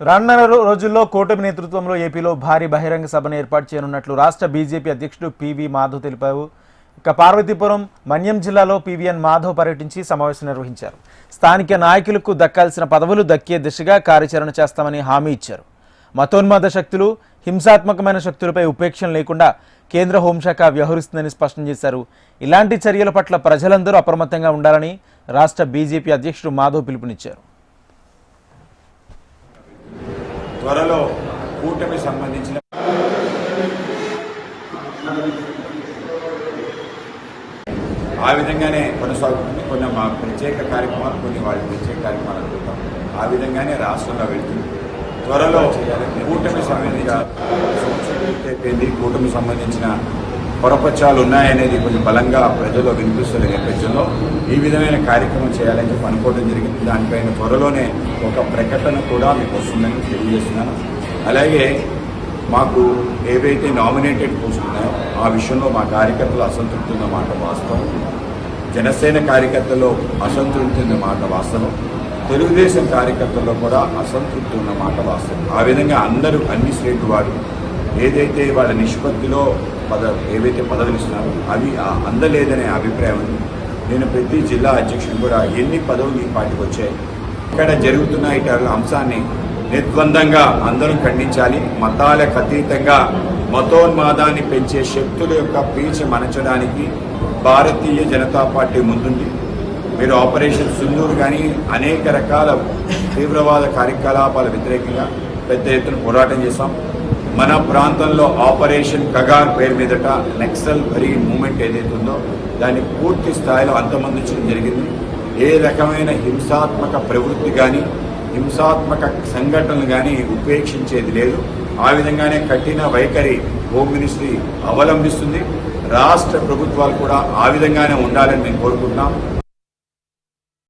రానున్న రోజుల్లో కూటమి నేతృత్వంలో ఏపీలో భారీ బహిరంగ సభను ఏర్పాటు చేయనున్నట్లు రాష్ట్ర బీజేపీ అధ్యక్షుడు పివి మాధవ్ తెలిపారు. ఇక పార్వతీపురం మన్యం జిల్లాలో పివిఎన్ మాధవ్ పర్యటించి సమావేశం నిర్వహించారు. స్థానిక నాయకులకు దక్కాల్సిన పదవులు దక్కే దిశగా కార్యాచరణ చేస్తామని హామీ ఇచ్చారు. మతోన్మాద శక్తులు, హింసాత్మకమైన శక్తులపై ఉపేక్షణ లేకుండా కేంద్ర హోంశాఖ వ్యవహరిస్తుందని స్పష్టం చేశారు. ఇలాంటి చర్యల పట్ల ప్రజలందరూ అప్రమత్తంగా ఉండాలని రాష్ట్ర బీజేపీ అధ్యక్షుడు మాధవ్ పిలుపునిచ్చారు. త్వరలో కూటమి సంబంధించిన ఆ విధంగానే కొనసాగుతుంది. కొన్ని మా ప్రత్యేక కార్యక్రమాలు, కొన్ని వాళ్ళ ప్రత్యేక కార్యక్రమాలు అనుకుంటాం. ఆ విధంగానే రాష్ట్రంలో వెళ్తుంది. త్వరలో కూటమి కూటమి సంబంధించిన పొరపక్షాలు ఉన్నాయనేది కొంచెం బలంగా ప్రజల్లో వినిపిస్తున్న నేపథ్యంలో ఈ విధమైన కార్యక్రమం చేయాలని చెప్పి అనుకోవడం జరిగింది. దానిపైన త్వరలోనే ఒక ప్రకటన కూడా మీకు వస్తుందని తెలియజేస్తున్నాను. అలాగే మాకు ఏవైతే నామినేటెడ్ పోస్టులు ఉన్నాయో ఆ విషయంలో మా కార్యకర్తలు అసంతృప్తి ఉన్న మాట వాస్తవం. జనసేన కార్యకర్తల్లో అసంతృప్తి ఉన్న మాట వాస్తవం. తెలుగుదేశం కార్యకర్తల్లో కూడా అసంతృప్తి ఉన్న మాట వాస్తవం. ఆ విధంగా అందరూ అన్ని స్టేట్ వారు ఏదైతే వాళ్ళ నిష్పత్తిలో ఏవైతే పదవులు ఇస్తున్నారో అవి అందలేదనే అభిప్రాయం ఉంది. నేను ప్రతి జిల్లా అధ్యక్షుడు కూడా ఎన్ని పదవులు ఈ పార్టీకి వచ్చాయి, ఇక్కడ జరుగుతున్న ఇటువంటి అంశాన్ని నిర్ద్వందంగా అందరూ ఖండించాలి. మతాలకు అతీతంగా మతోన్మాదాన్ని పెంచే శక్తుల యొక్క పీచ మనచడానికి భారతీయ జనతా పార్టీ ముందుంది. మీరు ఆపరేషన్ సింధూర్ కానీ అనేక రకాల తీవ్రవాద కార్యకలాపాల వ్యతిరేకంగా పెద్ద ఎత్తున పోరాటం చేశాం. మన ప్రాంతంలో ఆపరేషన్ కగార్ పేరు మీదట నక్సల్ బరీ మూమెంట్ ఏదైతే ఉందో దాన్ని పూర్తి స్థాయిలో అంతమొందించడం జరిగింది. ఏ రకమైన హింసాత్మక ప్రవృత్తి కానీ హింసాత్మక సంఘటనలు కానీ ఉపేక్షించేది లేదు. ఆ విధంగానే కఠిన వైఖరి హోమ్ మినిస్ట్రీ అవలంబిస్తుంది. రాష్ట్ర ప్రభుత్వాలు కూడా ఆ విధంగానే ఉండాలని మేము కోరుకుంటున్నాం.